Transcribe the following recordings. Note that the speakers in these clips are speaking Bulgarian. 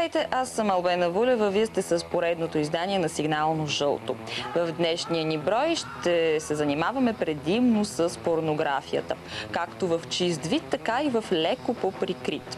Здравейте, аз съм Албена Вулева, вие сте с поредното издание на Сигнално жълто. В днешния ни брой ще се занимаваме предимно с порнографията, както в чист вид, така и в леко поприкрит.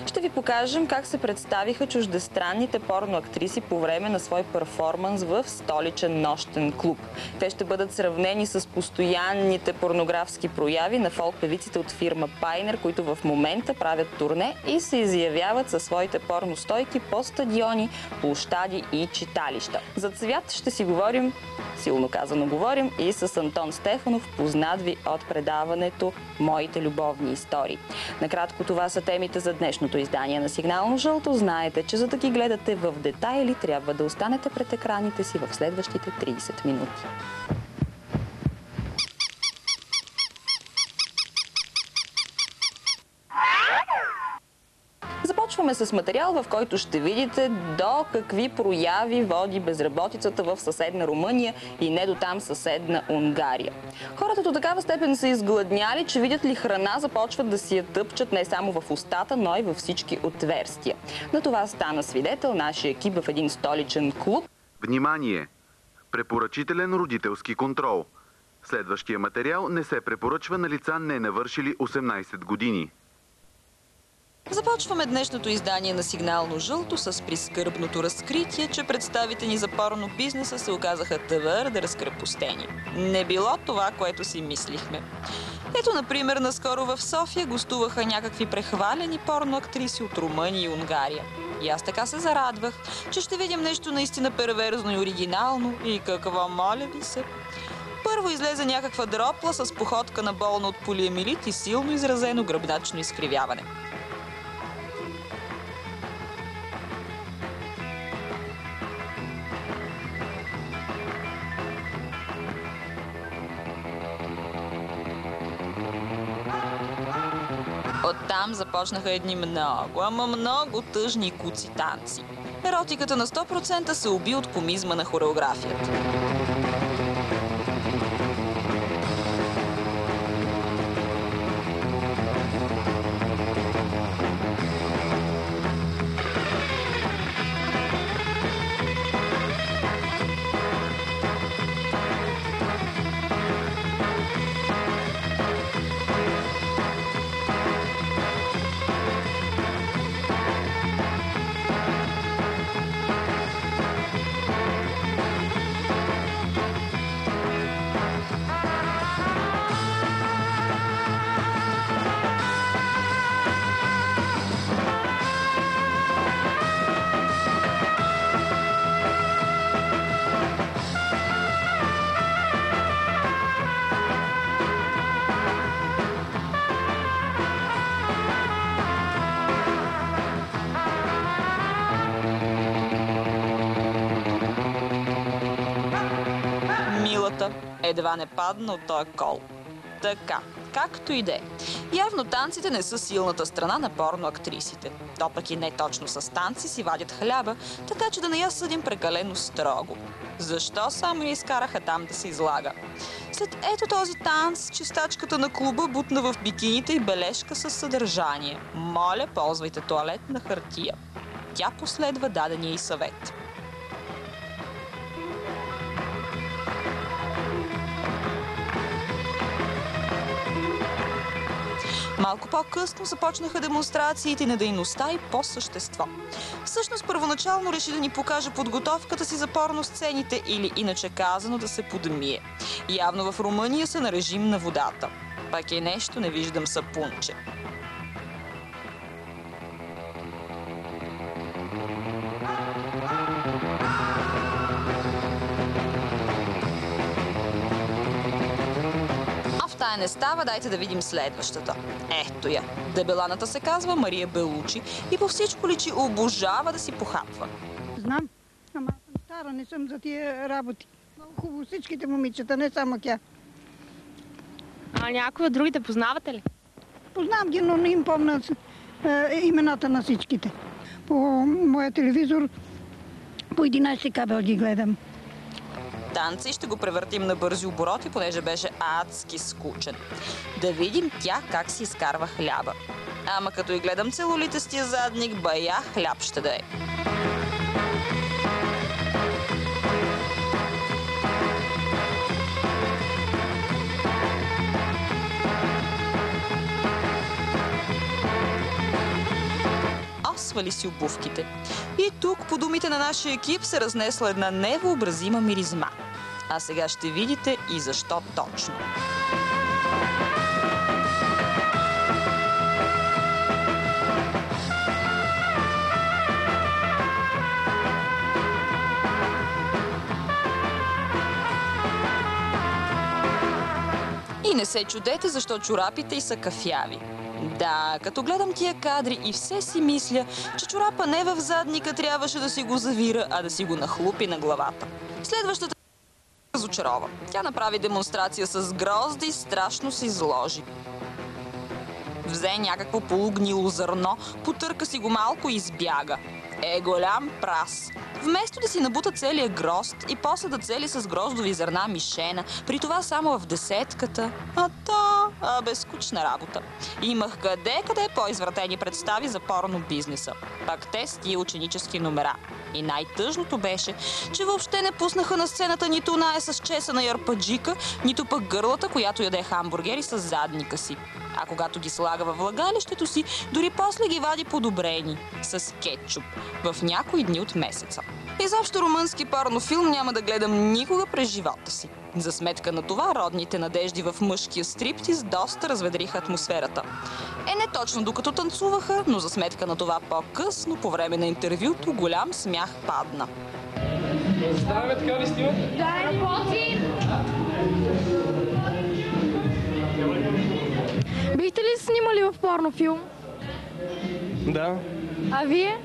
Ще ви покажем как се представиха чуждестранните порноактриси по време на свой перформанс в столичен нощен клуб. Те ще бъдат сравнени с постоянните порнографски прояви на фолк-певиците от фирма Пайнер, които в момента правят турне и се изявяват със своите порностойки по стадиони, площади и читалища. За цвят ще си говорим, силно казано говорим, и с Антон Стефанов, познат ви от предаването "Моите любовни истории". Накратко, това са темите за днешното издание на Сигнално жълто. Знаете, че за да ги гледате в детайли, трябва да останете пред екраните си в следващите 30 минути. Започваме с материал, в който ще видите до какви прояви води безработицата в съседна Румъния и не до там съседна Унгария. Хората до такава степен са изгладняли, че видят ли храна, започват да си я тъпчат не само в устата, но и във всички отверстия. На това стана свидетел нашия екип в един столичен клуб. Внимание! Препоръчителен родителски контрол. Следващия материал не се препоръчва на лица не навършили 18 години. Започваме днешното издание на Сигнално жълто с прискърбното разкритие, че представите ни за порно бизнеса се оказаха твърде разкрепостени. Не било това, което си мислихме. Ето, например, наскоро в София гостуваха някакви прехвалени порноактриси от Румъния и Унгария. И аз така се зарадвах, че ще видим нещо наистина перверзно и оригинално. И какво, моля ви се? Първо излезе някаква дропла с походка на болна от полиемилит и силно изразено гръбначно изкривяване. Оттам започнаха едни много тъжни куци танци. Еротиката на 100% се уби от комизма на хореографията. Едва не падна от този кол. Така, както и де. Явно танците не са силната страна на порноактрисите. То пък и не точно с танци си вадят хляба, така че да не я съдим прекалено строго. Защо само я изкараха там да се излага? След ето този танц, чистачката на клуба бутна в бикините и бележка със съдържание: "Моля, ползвайте тоалетна хартия." Тя последва дадения й съвет. Малко по-късно започнаха демонстрациите на дейността и по същество. Всъщност първоначално реши да ни покаже подготовката си за порносцените, или иначе казано да се подмие. Явно в Румъния са на режим на водата. Пак е нещо, не виждам сапунче. Тая не става, дайте да видим следващата. Ето я. Дебеланата се казва Мария Белучи и по всичко личи обожава да си похапва. Знам, ама аз съм стара, не съм за тия работи. Много хубаво всичките момичета, не само тя. А някои от другите познавате ли? Познавам ги, но не им помня имената на всичките. По моя телевизор по 11 кабел ги гледам. Танци ще го превъртим на бързи обороти, понеже беше адски скучен. Да видим тя как си изкарва хляба. Ама като и гледам целулитестия задник, бая хляб ще да е. Свали си обувките. И тук, по думите на нашия екип, се разнесла една невъобразима миризма. А сега ще видите и защо точно. И не се чудете, защо чорапите й са кафяви. Да, като гледам тия кадри и все си мисля, че чорапа не в задника трябваше да си го завира, а да си го нахлупи на главата. Следващата разочарова. Тя направи демонстрация с грозди и страшно се изложи. Взе някакво полугнило зърно, потърка си го малко и избяга. Голям прас. Вместо да си набута целия грозд и после да цели с гроздови зърна мишена, при това само в десетката. Безскучна работа. Имах къде по-извратени представи за порно бизнеса. Пак те с тия ученически номера. И най-тъжното беше, че въобще не пуснаха на сцената нито оная с чесана ярпаджика, нито пък гърлата, която яде хамбургери с задника си. А когато ги слага във влагалището си, дори после ги вади подобрени, с кетчуп, в някои дни от месеца. Изобщо румънски порнофилм няма да гледам никога през живота си. За сметка на това, родните надежди в мъжкия стриптиз доста разведриха атмосферата. Не точно докато танцуваха, но за сметка на това по-късно, по време на интервюто, голям смях падна. Ставаме така ли снимат? Да, работи! Бихте ли се снимали в порнофилм? Да. А вие?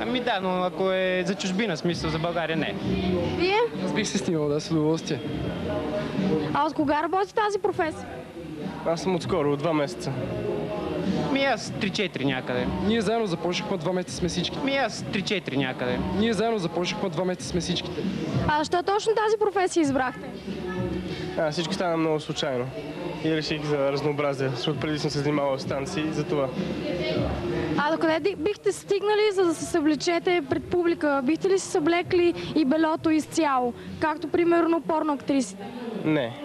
Ами да, но ако е за чужбина, смисъл за България не. Вие? Аз бих се снимал, да, с удоволствие. А от кога работи тази професия? Аз съм отскоро, от 2 месеца. Ми аз 3-4 някъде. Ние заедно започнахме 2 месеца сме всичките. Ми аз 3-4 някъде. Ние заедно започнахме 2 месеца сме всичките. А защо точно тази професия избрахте? Всичко стана много случайно. И реших за разнообразие, защото преди съм се занимавал в станции, за това. А докъде бихте стигнали, за да се съблечете пред публика? Бихте ли се съблекли и белото изцяло, както примерно порноактрисите? Не.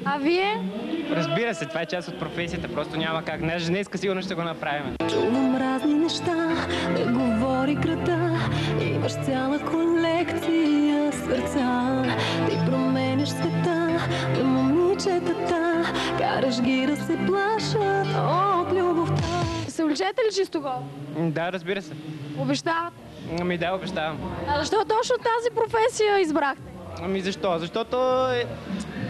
А вие? Разбира се, това е част от професията, просто няма как. Днеска сигурно ще го направим. Чувам разни неща, да говори града. Имаш цяла колекция сърца. Ти променяш света на момичетата. Караш ги да се плашат от любовта. Се влечете ли чисто гол? Да, разбира се. Обещавате? Ами да, обещавам. А защо точно тази професия избрахте? Ами защо? Защото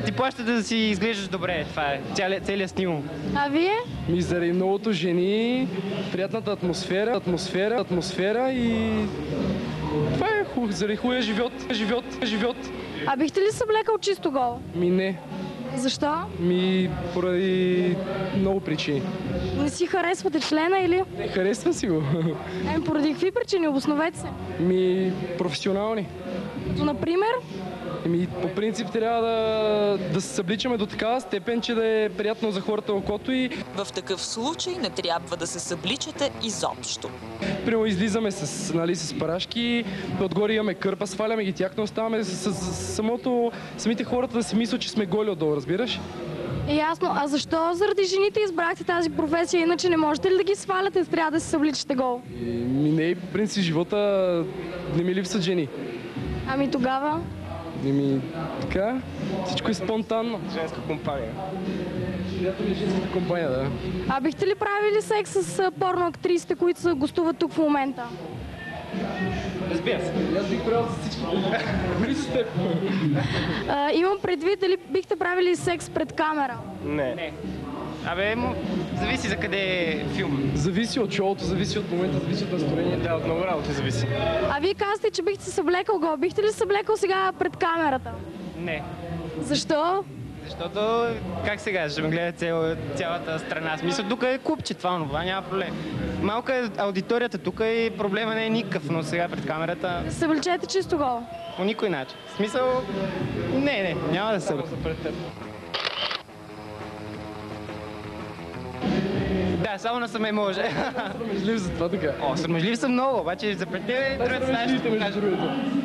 ти плаща да си изглеждаш добре. Това е целият стимул. А вие? Заради многото жени, приятната атмосфера и... Това е хубаво, заради хубавия живот. А бихте ли се облекал чисто гол? Не. Защо? Поради много причини. Не си харесвате члена или? Не харесвам си го. Поради какви причини? Обосновете се. Професионални. Като например? По принцип трябва да се събличаме до такава степен, че да е приятно за хората окото и... В такъв случай не трябва да се събличате изобщо. Прямо излизаме с парашки, отгоре имаме кърпа, сваляме ги тях, но оставаме самите хората да си мислят, че сме голи отдолу, разбираш? Ясно. А защо заради жените избрахте тази професия? Иначе не можете ли да ги сваляте, трябва да се събличате гол? Не, по принцип живота не ми липсват жени. Ами тогава? Така, всичко е спонтанно. Женска компания. Приятно ми е женската компания, да. А бихте ли правили секс с порноактрисите, които са гостуват тук в момента? Разбира се. Аз бих правил с всички. Дори с теб. Имам предвид, дали бихте правили секс пред камера? Не. Абе, зависи за къде е филм. Зависи от шоуто, зависи от момента, зависи от настроението. Да, от много работа зависи. А вие казвате, че бихте се съблекал гол. Бихте ли се съблекал сега пред камерата? Не. Защо? Защото, как сега, ще ме гледа цялата страна. Смисъл, тук е купче, това няма проблем. Малка е аудиторията тук и проблема не е никакъв, но сега пред камерата... Да се влечете чисто гол? По никой начин. В смисъл, не, няма да се пред теб. Да, само насаме може. Срамежлив за това така. О, срамежлив съм много, обаче за пред тебе трябва да знаеш.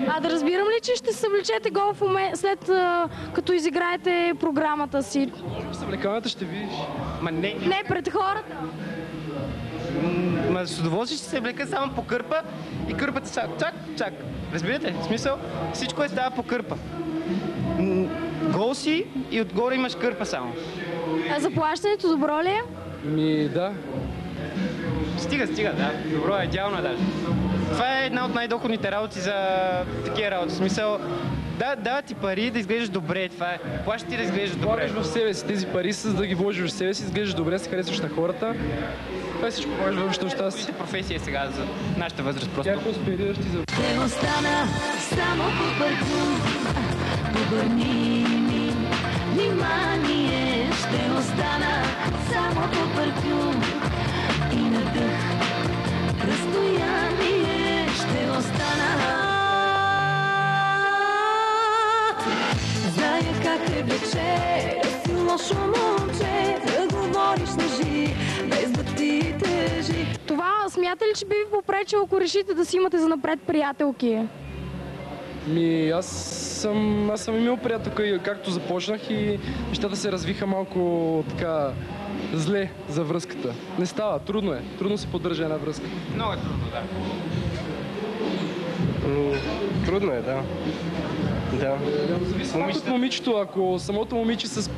А да разбирам ли, че ще съблечете гол в момент, след като изиграете програмата си? Съблекаването ще видиш. Ма не, Не, пред хората. ма с удоволствие ще се облека само по кърпа и кърпата чак. Разбирате? В смисъл, всичко става по кърпа. Гол си и отгоре имаш кърпа само. А заплащането добро ли е? Да. Стига, да. Добро е, идеално даже. Това е една от най-доходните работи за такива работи. В смисъл, дава ти пари да изглеждаш добре, това е. Плаща ти да изглеждаш добре. Влагаш в себе си тези пари, за да ги вложиш в себе си, изглеждаш добре, се харесваш на хората. Това е всичко, влагаш в общността си. Професия сега за нашата възраст просто. Тяко успееш ти за... Ще остана само по парфюм. Обърни ми внимание. Ще остана само по парфюм. И на дъх разстояние. Ще остана. Зная как те влече. Да си лошо момче. Да говориш лъжи, без да ти тежи. Това смята ли, че би ви попречило, ако решите да си имате занапред приятелки? Аз съм имал приятелка, както започнах и нещата се развиха малко така зле за връзката. Не става, трудно е. Трудно се поддържа една връзка. Много е трудно, да. Трудно е, да. Да. Зависи от момичето. Ако самото момиче с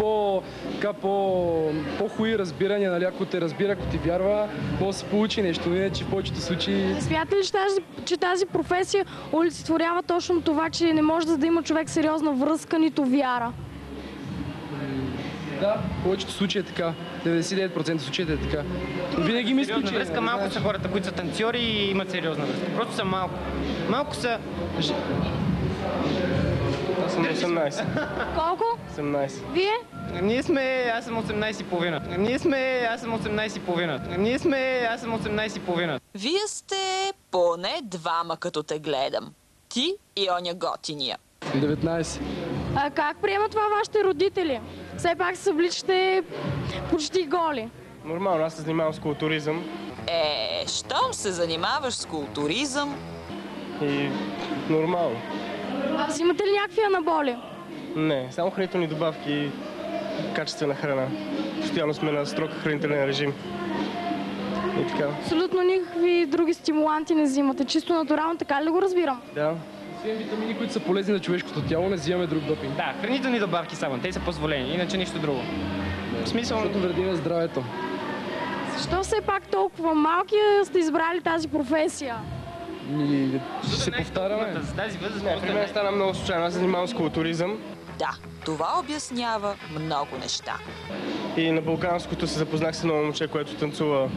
по-хуи разбирания, нали, ако те разбира, ако ти вярва, може да се получи нещо. Иначе в повечето случаи... Смятате ли, че тази професия олицетворява точно това, че не може да има човек сериозна връзка, нито вяра? Да, в повечето случаи е така. 99% случаите е така. Винаги ми Сериозна изключение. връзка, малко са хората, които са танцори и имат сериозна връзка. Просто са малко. Малко са... Аз съм 18. Колко? 18. Вие? Аз съм 18,5. Вие сте поне двама, като те гледам. Ти и оня готиния. 19. А как приемат това вашите родители? Все пак се обличате почти голи. Нормално, аз се занимавам с културизъм Щом се занимаваш с културизъм, и нормално. А взимате ли някакви анаболи? Не, само хранителни добавки и качествена храна. Постоянно сме на строг хранителен режим. И така. Абсолютно никакви други стимуланти не взимате. Чисто натурално, така ли го разбирам? Да. Освен витамини, които са полезни на човешкото тяло, не взимаме друг допинг. Да, хранителни добавки само, те са позволени, иначе нищо друго. В смисъл... Защото вреди на здравето. Защо все пак толкова малки сте избрали тази професия? Ще се повтаряме. За тази възраст Не, при мен стана много случайно. Аз се занимавам с културизъм да, това обяснява много неща. и на Балканското се запознах с едно момче, което танцува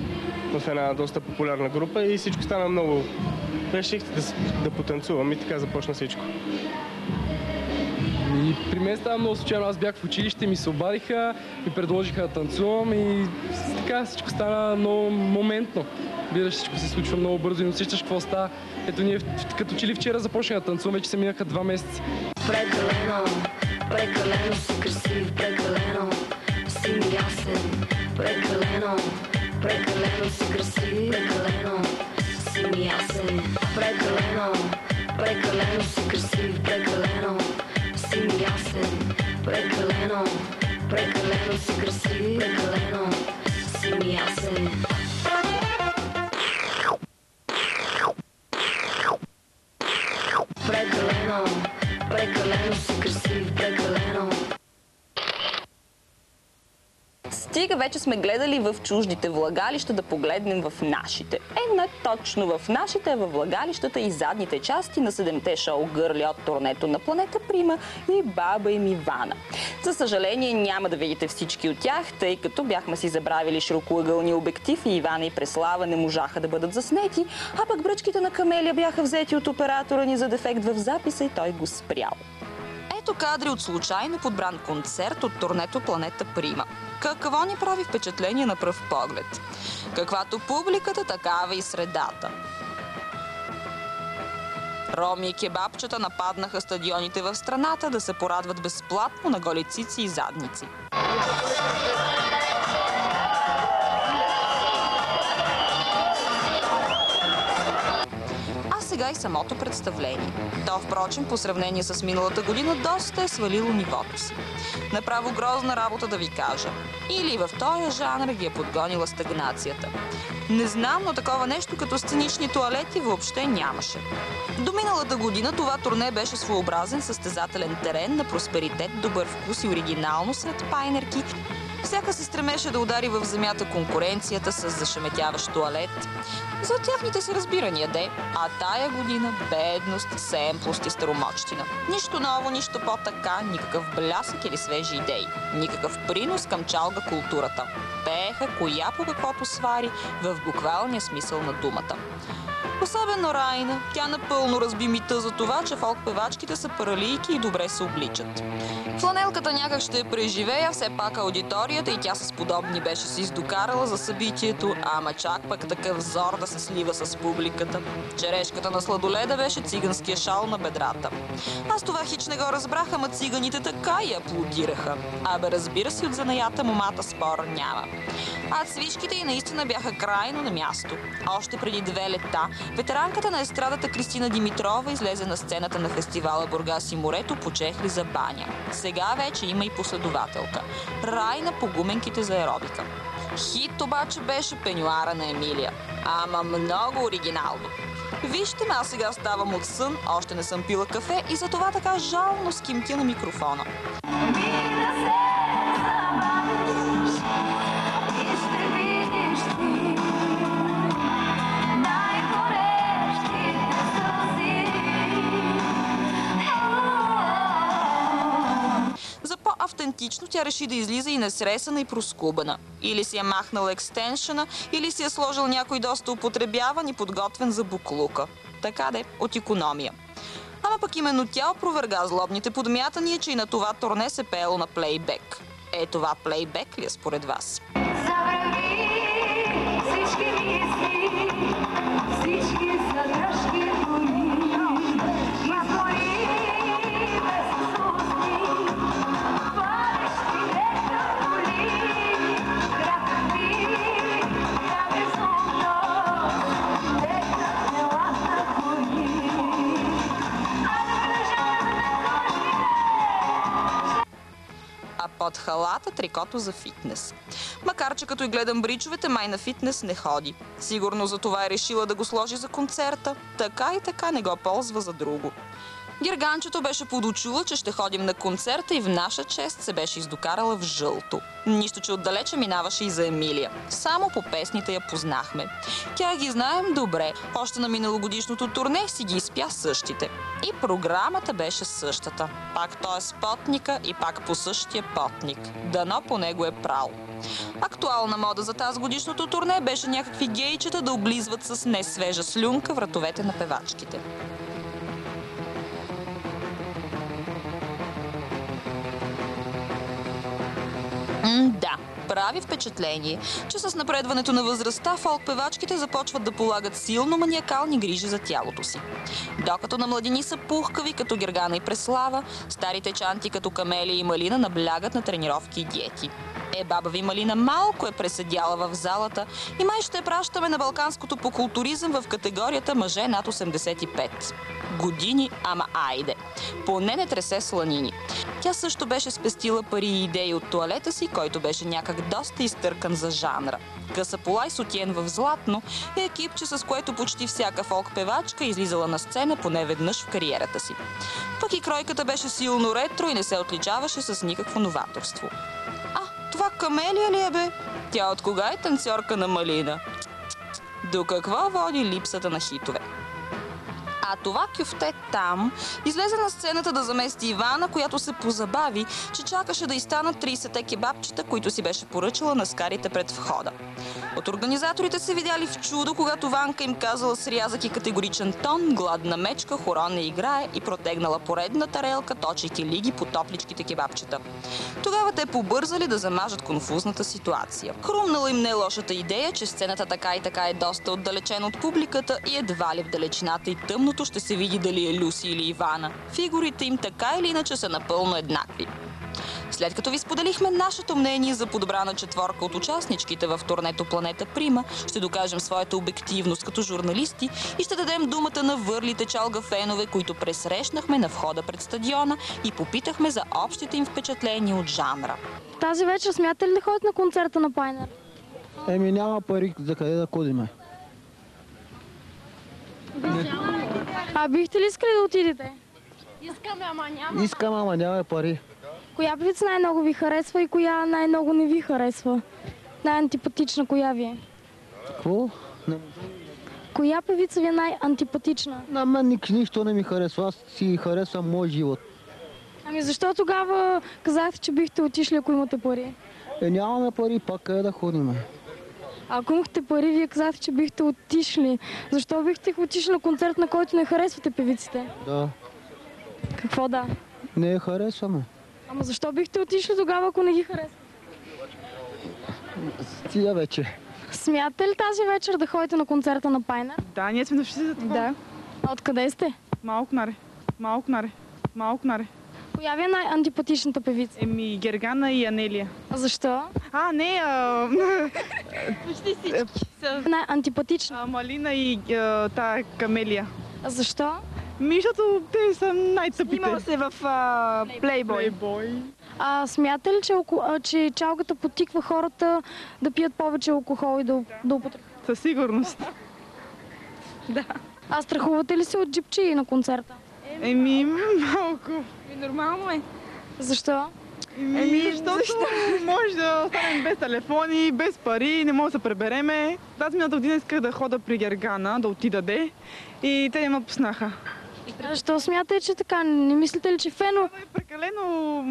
в една доста популярна група и всичко стана много... Реших да потанцувам и така започна всичко. И при мен става много случайно. Аз бях в училище, ми се обадиха, ми предложиха да танцувам и така всичко стана много моментно. Виждаш, всичко се случва много бързо и не усещаш какво става. Ето ние като че ли вчера започнахме да танцуваме, вече се минаха 2 месеца. Прекалено си красив, прекалено си ми ясен, прекалено си красив, прекалено си ми ясен, прекалено си красив, прекалено си ми ясен, прекалено си красив, прекалено си ми ясен. Прекалено си красив, прекалено. Стига вече сме гледали в чуждите влагалища, да погледнем в нашите. Не точно в нашите, а във влагалищата и задните части на 7-те шоу гърли от турнето на Планета Прима и баба им Ивана. За съжаление няма да видите всички от тях, тъй като бяхме си забравили широкоъгълния обектив и Ивана и Преслава не можаха да бъдат заснети, а пък бръчките на Камелия бяха взети от оператора ни за дефект в записа и той го спрял. Ето кадри от случайно подбран концерт от турнето Планета Прима. Какво ни прави впечатление на пръв поглед? Каквато публиката, такава и средата. Роми и кебабчета нападнаха стадионите в страната да се порадват безплатно на голи цици и задници. сега и самото представление. То, впрочем, по сравнение с миналата година, доста е свалило нивото си. Направо грозна работа да ви кажа. Или в този жанр ги е подгонила стагнацията. Не знам, но такова нещо като сценични тоалети въобще нямаше. До миналата година това турне беше своеобразен състезателен терен на просперитет, добър вкус и оригинално сред пайнерки. Всяка се стремеше да удари в земята конкуренцията с зашеметяващ тоалет. За тяхните си разбирания, де. А тая година бедност, семплост и старомочтина. Нищо ново, нищо по-така, никакъв блясък или свежи идеи. Никакъв принос към чалга културата. Пееха коя по каквото свари в буквалния смисъл на думата. Особено Райна. Тя напълно разби мита за това, че фолк-певачките са паралийки и добре се обличат. Фланелката някак ще преживея, все пак аудиторията и тя с подобни беше си издокарала за събитието, ама чак пък такъв взор да се слива с публиката. Черешката на сладоледа беше циганския шал на бедрата. Аз това хич не го разбрах, ама циганите така и аплодираха. Абе, разбира се, от занаята момата спор няма. А цвишките и наистина бяха крайно на място. Още преди 2 лета ветеранката на естрадата Кристина Димитрова излезе на сцената на фестивала Бургас и морето по чехли за баня. Сега вече има и последователка. Райна по гуменките за аеробика. Хит обаче беше пенюара на Емилия. Ама много оригинално. Вижте ме, аз сега ставам от сън, още не съм пила кафе и затова така жално скимтя на микрофона. Автентично тя реши да излиза и несресана и проскубана. Или си е махнал екстеншъна, или си е сложил някой доста употребяван и подготвен за буклука. Така де, от икономия. Ама пък именно тя опроверга злобните подмятания, че и на това турне се пеело на плейбек. Е, това плейбек ли е според вас? Под халата трикото за фитнес. Макар че като и гледам бричовете, май на фитнес не ходи. Сигурно за това е решила да го сложи за концерта. Така и така не го ползва за друго. Герганчето беше подучула, че ще ходим на концерта и в наша чест се беше издокарала в жълто. Нищо, че отдалече минаваше и за Емилия. Само по песните я познахме. Тя ги знаем добре. Още на миналогодишното турне си ги изпя същите. И програмата беше същата. Пак той е спотника и пак по същия потник. Дано по него е прал. Актуална мода за тази годишното турне беше някакви гейчета да облизват с несвежа слюнка вратовете на певачките. Да, прави впечатление, че с напредването на възрастта фолк-певачките започват да полагат силно маниакални грижи за тялото си. Докато на младини са пухкави като Гергана и Преслава, старите чанти като Камелия и Малина наблягат на тренировки и диети. Баба ви Малина малко е преседяла в залата и май ще пращаме на балканското по културизъм в категорията мъже над 85 години, ама айде. Поне не тресе сланини. Тя също беше спестила пари и идеи от тоалета си, който беше някак доста изтъркан за жанра. Къса пола и сутиен в златно е екипче, с което почти всяка фолк-певачка излизала на сцена поне веднъж в кариерата си. Пък и кройката беше силно ретро и не се отличаваше с никакво новаторство. Това Камелия ли е, бе? Тя от кога е танцорка на Малина? До какво води липсата на хитове? А това кюфте там излезе на сцената да замести Ивана, която се позабави, че чакаше да изстанат 30-те кебабчета, които си беше поръчала на скарите пред входа. От организаторите се видяли в чудо, когато Ванка им казала с рязък и категоричен тон, гладна мечка, хорон не играе и протегнала поредна тарелка, точейки лиги по топличките кебабчета. Тогава те побързали да замажат конфузната ситуация. Хрумнала им не лошата идея, че сцената така и така е доста отдалечена от публиката и едва ли в далечината и тъмното ще се види дали е Люси или Ивана. Фигурите им така или иначе са напълно еднакви. След като ви споделихме нашето мнение за подбрана четворка от участничките в турнето Планета Прима, ще докажем своята обективност като журналисти и ще дадем думата на върлите чалга фенове, които пресрещнахме на входа пред стадиона и попитахме за общите им впечатления от жанра. Тази вечер смятате ли да ходите на концерта на Пайнер? Няма пари за къде да ходиме. А бихте ли искали да отидете? Искам, ама няма пари. Коя певица най-много ви харесва и коя най-много не ви харесва? Най-антипатична коя ви е? Какво? Коя певица ви е най-антипатична? На мен нищо не ми харесва. Аз си харесвам мой живот. Ами защо тогава казахте, че бихте отишли, ако имате пари? Нямаме пари, пак къде да ходим. Ако имахте пари, вие казахте, че бихте отишли. Защо бихте отишли на концерт, на който не харесвате певиците? Да. Какво да? Не я харесваме. Ама защо бихте отишли тогава, ако не ги харесвате? Тия вече. Смятате ли тази вечер да ходите на концерта на Пайнер? Да, ние сме дошли за това. Да. А откъде сте? Малкнаре. Коя ви е най-антипатичната певица? Гергана и Анелия. А защо? Почти всички са. Най-антипатична? Малина и тая Камелия. А защо? Защото те са най-тъпите. Снимала се в Плейбой. А смятате ли, че чалгата потиква хората да пият повече алкохол и да употребяват? Със сигурност. Да. А страхувате ли се от джипчии на концерта? Малко. Нормално е. Защо? Защото може да останем без телефони, без пари, не може да се пребереме. Тази миналата година исках да хода при Гергана, да отида и те ме пуснаха. Защо смятате, че така? Не мислите ли, че фено... Това е прекалено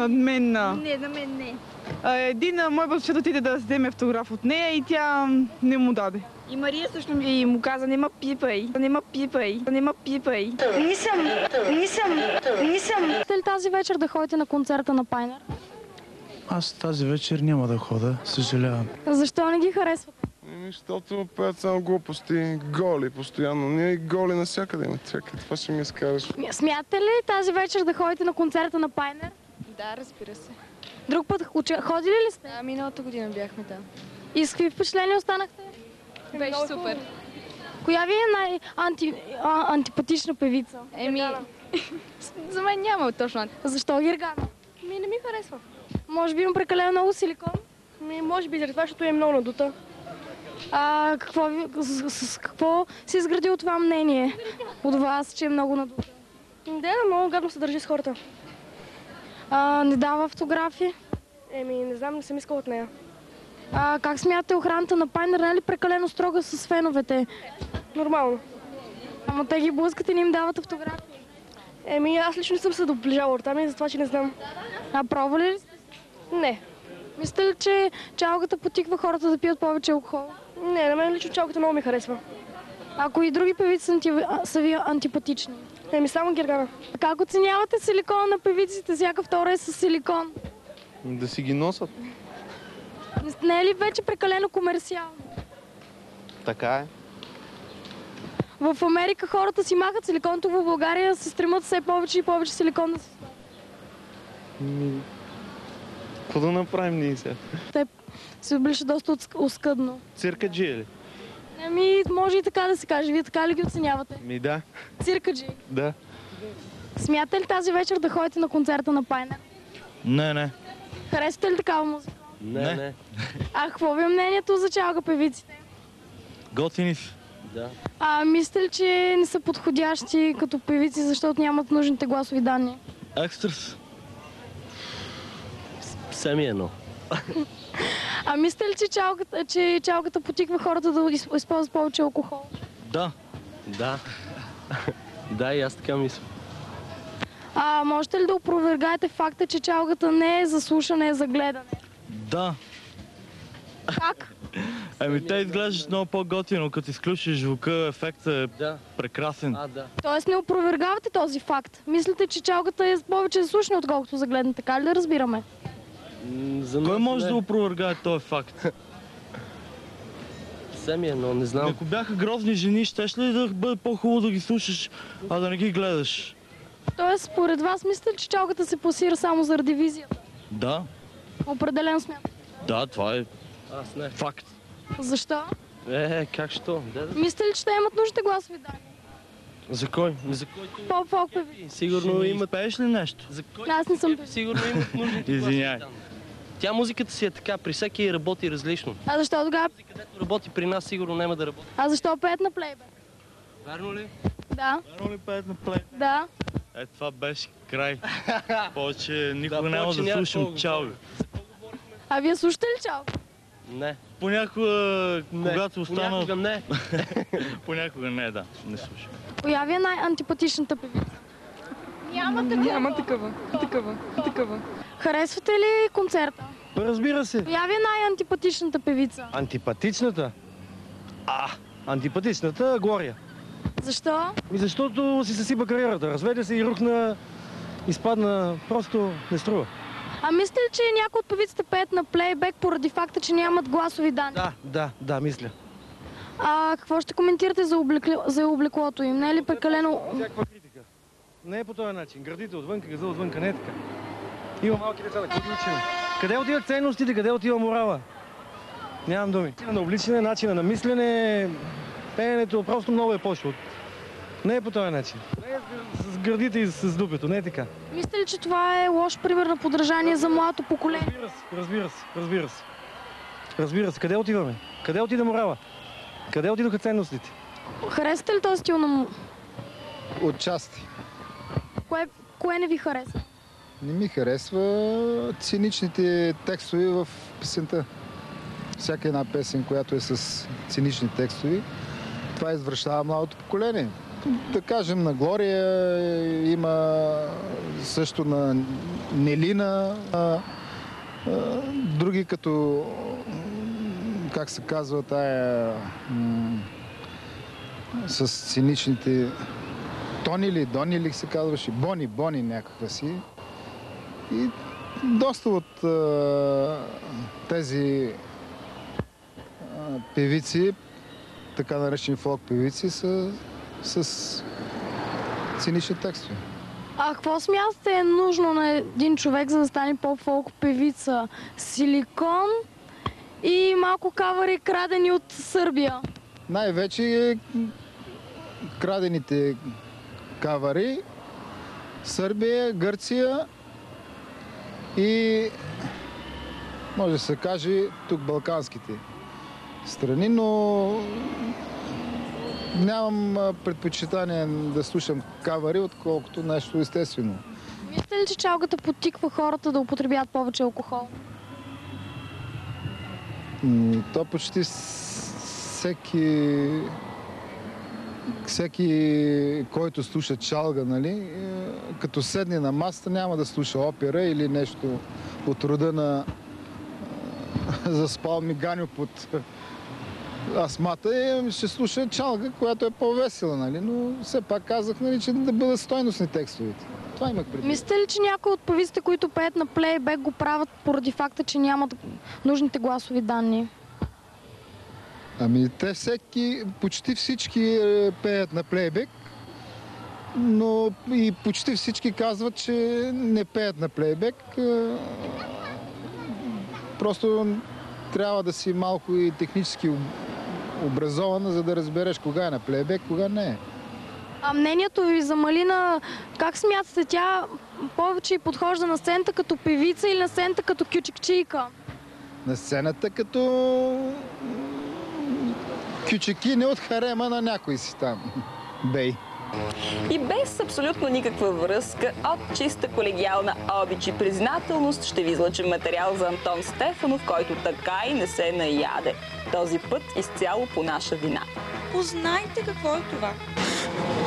над мен. Не, на мен не. Един мой бъдещето отиде да вземе автограф от нея и тя не му даде. И Мария също му каза, не ма пипай. Не съм. Искате ли тази вечер да ходите на концерта на Пайнер? Аз тази вечер няма да хода, съжалявам. Защо не ги харесвате? Защото пеят само глупости, голи постоянно. Ние голи навсякъде има. Чакай, това ще ми изкажеш. Смятате ли тази вечер да ходите на концерта на Пайнер? Да, разбира се. Друг път ходили ли сте? Да, миналата година бяхме там. И с какви впечатления останахте? Беше супер. Коя ви е най-антипатична певица? За мен няма точно. Защо Гергана? Не ми харесва. Може би има прекалено много силикон? Може би заради това, защото е много надута. С какво се изгради това мнение от вас, че е много надута? Да, много гадно се държи с хората. Не дава автографи? Не знам, не съм искала от нея. Как смятате охраната на Пайнер, не е ли прекалено строга с феновете? Нормално. Ама те ги блъскат и не им дават автографи? Аз лично не съм се доближала от там и затова, че не знам. Пробвали ли сте? Не. Мислите ли, че чалгата потиква хората да пият повече алкохол? Не, на мен лично чалгата много ми харесва. Ако и други певици са ви антипатични? Само Гергана. Как оценявате силикона на певиците? Всяка втора е с силикон. Да си ги носят. Не е ли вече прекалено комерциално? Така е. В Америка хората си махат силикон, тук в България се стремат все повече и повече силикон да се сложи. Какво да направим ние сега? Те се облича доста оскъдно. Циркаджи ли? Може и така да се каже. Вие така ли ги оценявате? Да. Циркаджи? Да. Смятате ли тази вечер да ходите на концерта на Пайнер? Не. Харесвате ли такава музика? Не. Какво ви е мнението за чалга певиците? Готини са. Да. Мислите ли, че не са подходящи като певици, защото нямат нужните гласови данни? Екстрас. Сами едно. Мислите ли, че чалгата потиква хората да използват повече алкохол? Да. Да, и аз така мисля. Можете ли да опровергаете факта, че чалгата не е за слушане, е за гледане? Да. Как? Те изглеждат много по-готино, като изключиш звука, ефектът е прекрасен. Тоест не опровергавате този факт. Мислите, че чалгата е повече за слушане, отколкото за гледане, така ли да разбираме? Кой може да опровергае този факт? Сами едно, не знам. Ако бяха грозни жени, щеш ли да бъде по-хубаво да ги слушаш, а да не ги гледаш? Тоест, според вас, мислите, че чалгата се пласира само заради визията? Да, Определен смят. да, това е Аз не. факт. Защо? Как що? Мислите ли, че те имат нужните гласови данни? За кой? За кой? Поп-фолк певици. Сигурно имат... Пееш ли нещо? За кой? Аз не съм певица. Сигурно имат нужните Извиняй. гласови данни. Тя музиката си е така, при всеки работи различно. А защо тогава? Където работи при нас, сигурно няма да работи. А защо пеят на плейбек? Вярно ли? Да. Вярно ли пеят на плей? Да. Това беше край. Повече никога няма повече да няма слушам какво чалга. А вие слушате ли чалга? Не. Понякога, когато остана... Понякога не. Понякога не, да. Не слушам. Коя ви е най-антипатичната певица? Няма такава. Харесвате ли концерта? Разбира се. Коя ви е най-антипатичната певица? Антипатичната? Антипатичната Глория. Защо? Защото си съсипа кариерата. Разведе се и рухна, изпадна. Просто не струва. А мислите ли, че някои от певиците пеят на плейбек поради факта, че нямат гласови данни? Да, мисля. А какво ще коментирате за облеклото им? Не е ли прекалено... Всякаква критика. Не е по този начин. Градите отвънка, газа отвънка, не е така. Има малки деца, да какво учим? Къде отиват ценностите, къде отива морала? Нямам думи. Начина на обличане, начина на мислене, пеенето просто много е пошло. Не е по този начин. Не е с гърдите и с дупето, не е така. Мислите ли, че това е лош пример на подражание за младото поколение? Разбира се. Къде отиваме? Къде отиде морала? Къде отидоха ценностите? Харесвате ли този стил на... Отчасти. Кое не ви харесва? Не ми харесва циничните текстове в песента. Всяка една песен, която е с цинични текстове, това извращава младото поколение. Да кажем, на Глория има също на Нелина, други като, как се казва, тая с циничните Дони ли се казваше, Бони някаква си. И доста от тези певици, така наречени фолк певици, са с цинични текстове. А какво смятате е нужно на един човек, за да стане поп-фолк певица? Силикон и малко кавари, крадени от Сърбия? Най-вече крадените кавари, Сърбия, Гърция и може да се каже тук балканските страни, но нямам предпочитание да слушам кавари, отколкото нещо естествено. Мислите ли, че чалгата подтиква хората да употребяват повече алкохол? То почти всеки, който слуша чалга, нали, като седне на масата, няма да слуша опера или нещо от рода на заспал ми Ганю под астмата и ще слуша чалга, която е по-весела, нали, но все пак казах, нали, че да бъдат стойностни текстовете. Това имах предвид. Мислите ли, че някои от певиците, които пеят на плейбек, го правят поради факта, че нямат нужните гласови данни? Ами те почти всички пеят на плейбек, но и почти всички казват, че не пеят на плейбек. Просто трябва да си малко и технически образован, за да разбереш кога е на плейбек, кога не е. А мнението ви за Малина, как смятате, тя повече подхожда на сцената като певица или на сцената като кючекчийка? На сцената като кючекине от харема на някой си там. Бей. И без абсолютно никаква връзка, от чиста колегиална обич и признателност ще ви излъчим материал за Антон Стефанов, който така и не се наяде. Този път изцяло по наша вина. Познайте какво е това.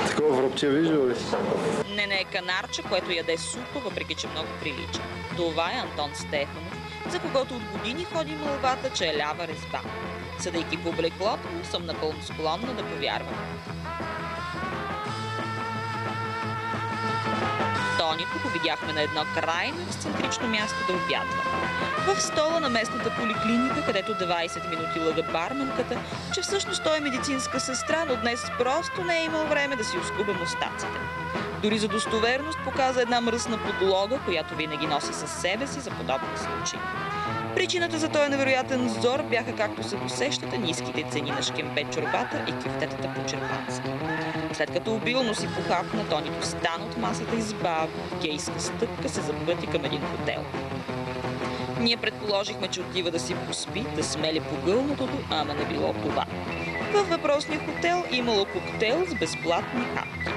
Такова връбче виждал ли си? Не е канарче, което яде супа, въпреки че много прилича. Това е Антон Стефанов, за когото от години ходи мълвата, че е лява резба. Съдейки по облеклото му, съм напълно склонна да повярвам. Тонито го видяхме на едно крайно ексцентрично място да обядва. В стола на местната поликлиника, където 20 минути лъга барменката, че всъщност той е медицинска сестра, но днес просто не е имал време да си оскуба мустаците. Дори за достоверност показа една мръсна подлога, която винаги носи със себе си за подобни случаи. Причината за този невероятен зор бяха, както се досещате, ниските цени на шкембе чорбата и кюфтетата по черпански. След като обилно си похапна, Тонито стана от масата и с бавна, гейска стъпка се запъти към един хотел. Ние предположихме, че отива да си поспи, да смели погълнатото, ама не било това. Във въпросния хотел имало коктейл с безплатни апки.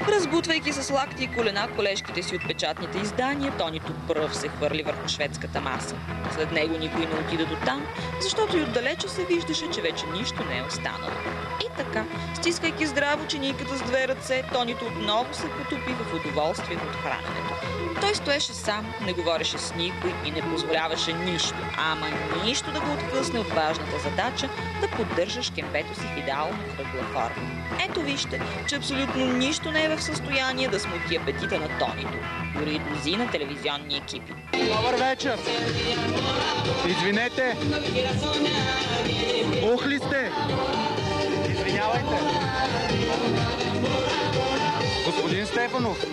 Разбутвайки с лакти и колена колежките си от печатните издания, Тонито пръв се хвърли върху шведската маса. След него никой не отида до там, защото и отдалече се виждаше, че вече нищо не е останало. И така, стискайки здраво чинийката с две ръце, Тонито отново се потопи в удоволствие от храненето. Той стоеше сам, не говореше с никой и не позволяваше нищо, ама нищо да го откъсне от важната задача да поддържа шкембето си в идеално кръгла форма. Ето вижте, че абсолютно нищо не е в състояние да смути апетита на Тонито, дори и дозина телевизионни екипи. Добър вечер! Извинете! Ух ли сте? Извинявайте! Господин Стефанов!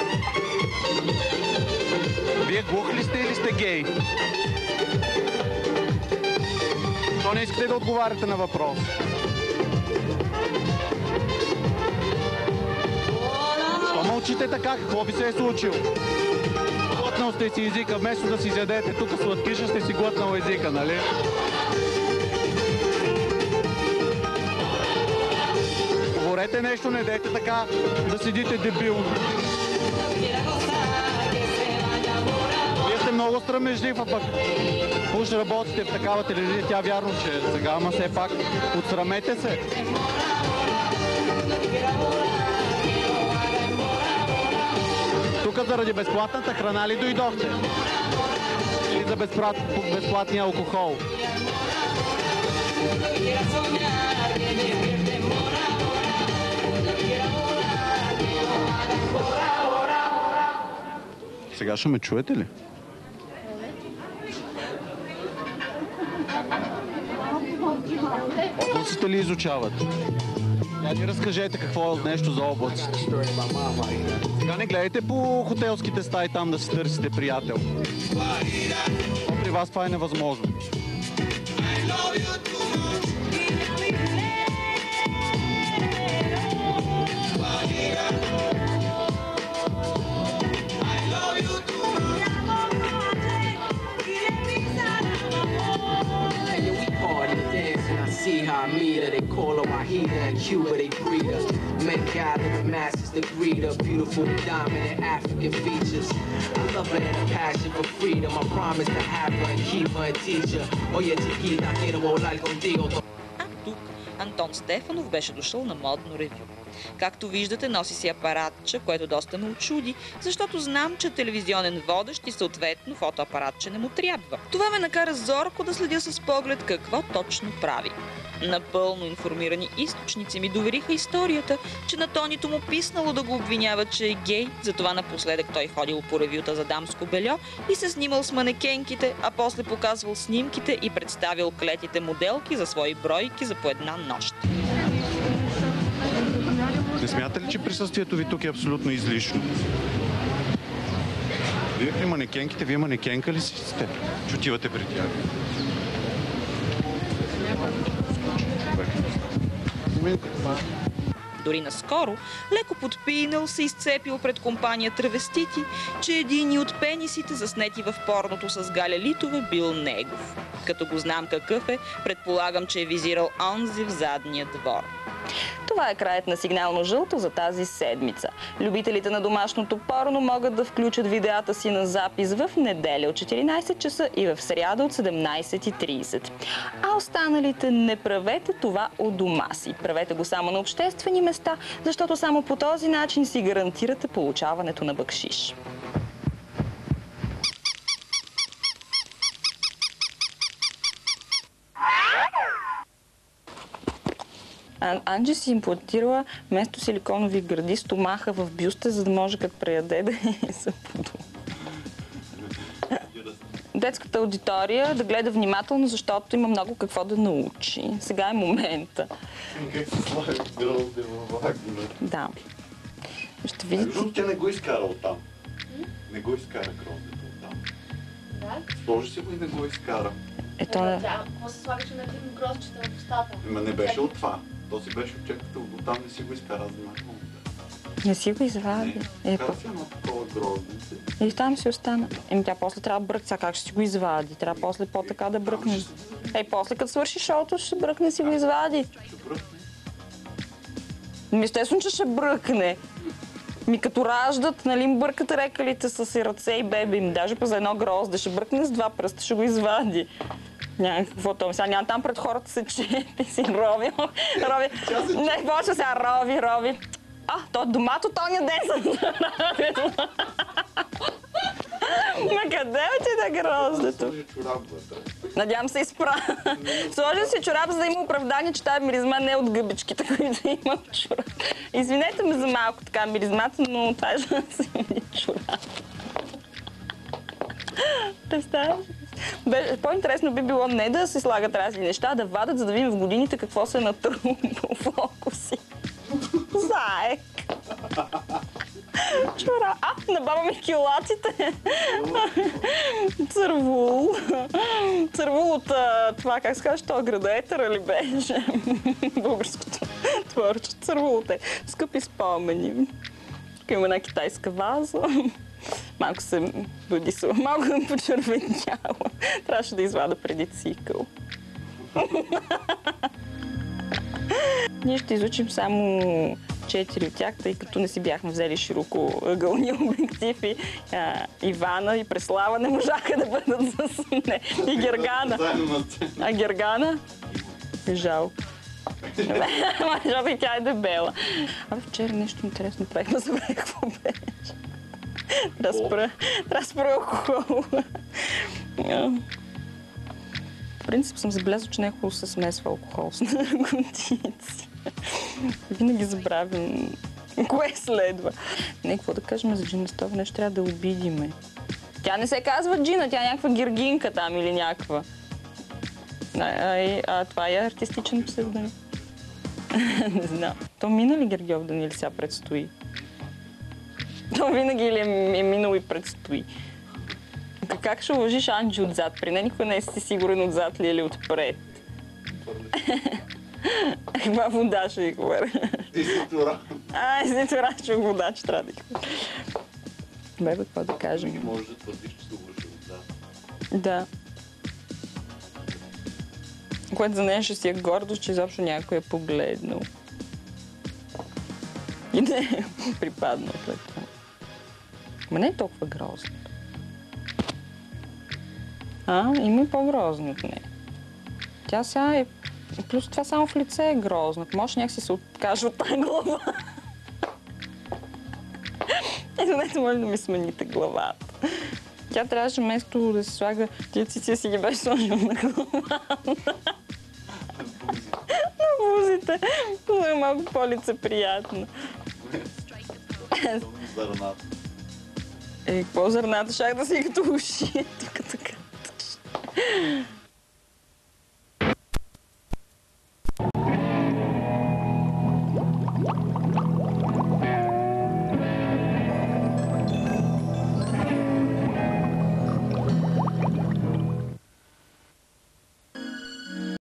Вие глух ли сте или сте гей? Защо не искате да отговаряте на въпрос? Защо мълчите така? Какво ви се е случило? Глътнал сте си езика, вместо да си изядете тук сладкиша, сте си глътнал езика, нали? Говорете нещо, не дейте така да седите дебилно. Вие сте много срамежлив, а пък уж работите в такава телевизия, тя вярно, че сега, ама все пак отсрамете се. Тук заради безплатната храна ли дойдохте? Или за безплатния алкохол? Сега ще ме чуете ли? Облаците ли изучавате? Я ни разкажете какво е нещо за облаците. Сега не гледайте по хотелските стаи там да си търсите приятел. При вас това е невъзможно. See how I meet her, they call her my heater. In Cuba, they breed her. Men gather the masses to greet her. Beautiful, dominant African features. I love her and a passion for freedom. I promise to have her and keep her and teach her. Oye, chiquita, quiero volar contigo. Антон Стефанов беше дошъл на модно ревю. Както виждате, носи си апаратче, което доста ме очуди, защото знам, че телевизионен водещ и съответно фотоапаратче не му трябва. Това ме накара зорко да следя с поглед какво точно прави. Напълно информирани източници ми довериха историята, че на Тонито му писнало да го обвинява, че е гей, затова напоследък той ходил по ревюта за дамско бельо и се снимал с манекенките, а после показвал снимките и представил клетите моделки за свои бройки за по една нощ. Не смятате ли, че присъствието ви тук е абсолютно излишно? Вие при манекенките, вие манекенка ли сте? Че отивате при тях? Дори наскоро, леко подпинал, се изцепил пред компания травестити, че един от пенисите, заснети в порното с Галя Литова, бил негов. Като го знам какъв е, предполагам, че е визирал онзи в задния двор. Това е краят на Сигнално жълто за тази седмица. Любителите на домашното порно могат да включат видеята си на запис в неделя от 14 часа и в сряда от 17:30. А останалите не правете това у дома си. Правете го само на обществени места, защото само по този начин си гарантирате получаването на бакшиш. Анджи си имплантирала вместо силиконови гърди стомаха в бюста, за да може като преяде да се подума. Детската аудитория да гледа внимателно, защото има много какво да научи. Сега е момента. Как се слага грозде във вагина? Да. Ще видите. Защото тя не го изкара оттам. Не го изкара гроздето оттам. Да? Сложи си го и не го изкара. Какво се слагаше на един гроздчета в устата? Ма не беше от това. То си беше от чеката, оттам не си го изкара внимателно. Не си го извади. Изкара си едно такова грозденце. И там си остана. Тя после трябва да бръкне. Сега как ще си го извади? Трябва после по-така да бръкне. После като свърши шоуто, ще бръкне си го извади. Ще бръкне? Естествено, че ще бръкне. Като раждат, нали им бъркат рекалите с ръце и бебе им. Даже за едно грозде ще бръкне с 2 пръста, ще го извади. Няма какво това. Сега няма там пред хората се чепи си рови. Не, почва сега рови. То домато тоня ден съм заравила. Ма къде отида гроздето? Надявам се изправя. Сложи си чорап, за да има оправдание, че тази миризма не е от гъбичките, които има в чорап. Извинете ме за малко така миризмата, но това е за да си ми чорап. Представяш? По-интересно би било не да се слагат разни неща, а да вадат, за да видим в годините какво се натрупа в око си. Заек! Чора. На баба ми килатите. Цървул. Цървул от това, как се казва, това града Етера ли беше? Българското творчество. Цървул от скъпи спомени. Тук има една китайска ваза. Малко се бъдисала, малко ме почервеняла. Трябваше да извада преди цикъл. Ние ще изучим само 4 от тях, тъй като не си бяхме взели широко ъгълния обектив и Ивана и Преслава не можаха да бъдат с не. И Гергана. А Гергана? Жалко. Защото и тя е дебела. Вчера нещо интересно правихме, забравя какво беше. Трябва да спра алкохол. В принцип съм забелязала, че не е хубаво се смесва алкохол с наркотици. Винаги забравям кое следва. Не, какво да кажем за Джина Стова, нещо трябва да обидиме. Тя не се казва Джина, тя е някаква гиргинка там или някаква. Това е артистичен псевдоним. Не знам. То мина ли Гергьов Даниил сега предстои? То винаги или е минало и предстои. Как ще лъжиш Анджи отзад? При нея никога не си сигурен отзад ли или отпред. Каква вода ще ви говоря? Деситора. Деситора, ще вода, че трябва да ги говоря. Бебе, какво да кажем? Може да твърдиш, че се лъжи отзад. Да. Което за нея ще си е гордост, че изобщо някой е погледнал. И не е припаднал след това. Ма не е толкова грозно. Има и по-грозно от нея. Тя сега е... Плюс това само в лице е грозно. Може някакси се откаже от тази глава. Ето, може да ми смените главата. Тя трябваше вместо да се слага тиците си ги беше сложила на главата. На бузите. Това е малко по-лицеприятно. Зърната. Какво зърната? Шах да си като уши. Тук така.